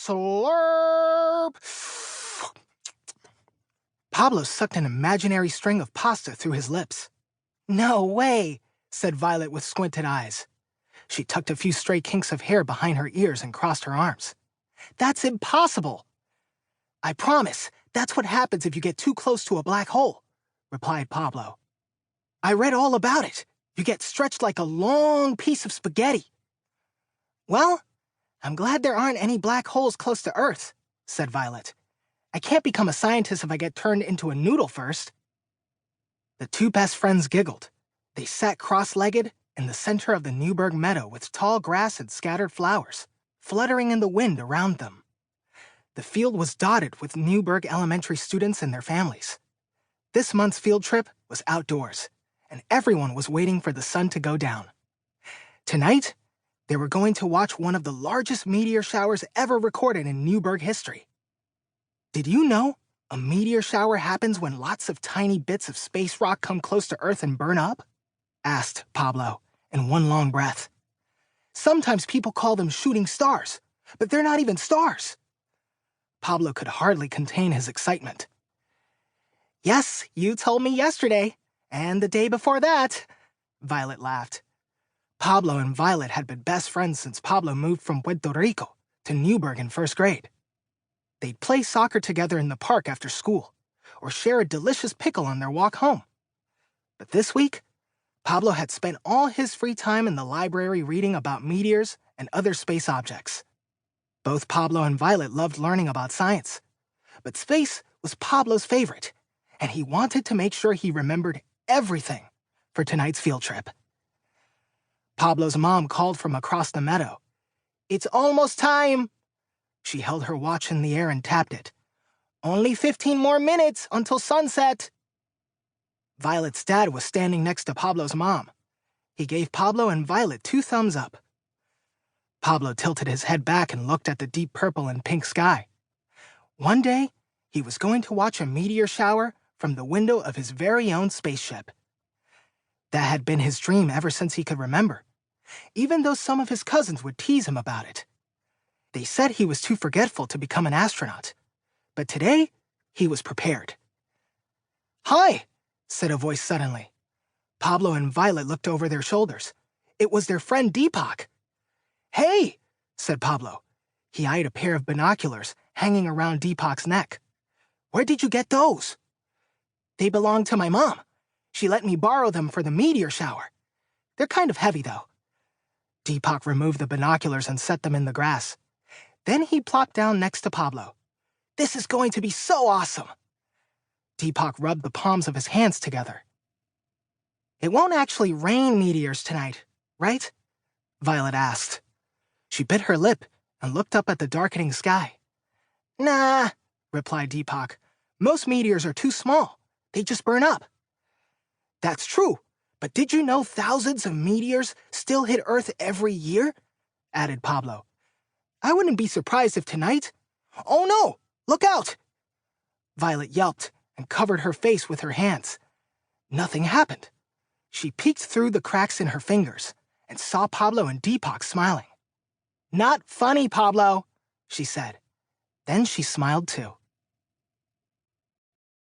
Slurp! Pablo sucked an imaginary string of pasta through his lips. No way, said Violet with squinted eyes. She tucked a few stray kinks of hair behind her ears and crossed her arms. That's impossible. I promise, that's what happens if you get too close to a black hole, replied Pablo. I read all about it. You get stretched like a long piece of spaghetti. Well, I'm glad there aren't any black holes close to Earth, said Violet. I can't become a scientist if I get turned into a noodle first. The two best friends giggled. They sat cross-legged in the center of the Newburgh meadow with tall grass and scattered flowers, fluttering in the wind around them. The field was dotted with Newburgh elementary students and their families. This month's field trip was outdoors, and everyone was waiting for the sun to go down. Tonight, they were going to watch one of the largest meteor showers ever recorded in Newburgh history. Did you know a meteor shower happens when lots of tiny bits of space rock come close to Earth and burn up? Asked Pablo in one long breath. Sometimes people call them shooting stars, but they're not even stars. Pablo could hardly contain his excitement. Yes, you told me yesterday, and the day before that, Violet laughed. Pablo and Violet had been best friends since Pablo moved from Puerto Rico to Newburgh in first grade. They'd play soccer together in the park after school, or share a delicious pickle on their walk home. But this week, Pablo had spent all his free time in the library reading about meteors and other space objects. Both Pablo and Violet loved learning about science, but space was Pablo's favorite, and he wanted to make sure he remembered everything for tonight's field trip. Pablo's mom called from across the meadow. It's almost time. She held her watch in the air and tapped it. Only 15 more minutes until sunset. Violet's dad was standing next to Pablo's mom. He gave Pablo and Violet 2 thumbs up. Pablo tilted his head back and looked at the deep purple and pink sky. One day, he was going to watch a meteor shower from the window of his very own spaceship. That had been his dream ever since he could remember, even though some of his cousins would tease him about it. They said he was too forgetful to become an astronaut, but today, he was prepared. Hi, said a voice suddenly. Pablo and Violet looked over their shoulders. It was their friend Deepak. Hey, said Pablo. He eyed a pair of binoculars hanging around Deepak's neck. Where did you get those? They belong to my mom. She let me borrow them for the meteor shower. They're kind of heavy, though. Deepak removed the binoculars and set them in the grass. Then he plopped down next to Pablo. This is going to be so awesome. Deepak rubbed the palms of his hands together. It won't actually rain meteors tonight, right? Violet asked. She bit her lip and looked up at the darkening sky. Nah, replied Deepak. Most meteors are too small. They just burn up. That's true, but did you know thousands of meteors still hit Earth every year? Added Pablo. I wouldn't be surprised if tonight... Oh no! Look out! Violet yelped and covered her face with her hands. Nothing happened. She peeked through the cracks in her fingers and saw Pablo and Deepak smiling. Not funny, Pablo, she said. Then she smiled too.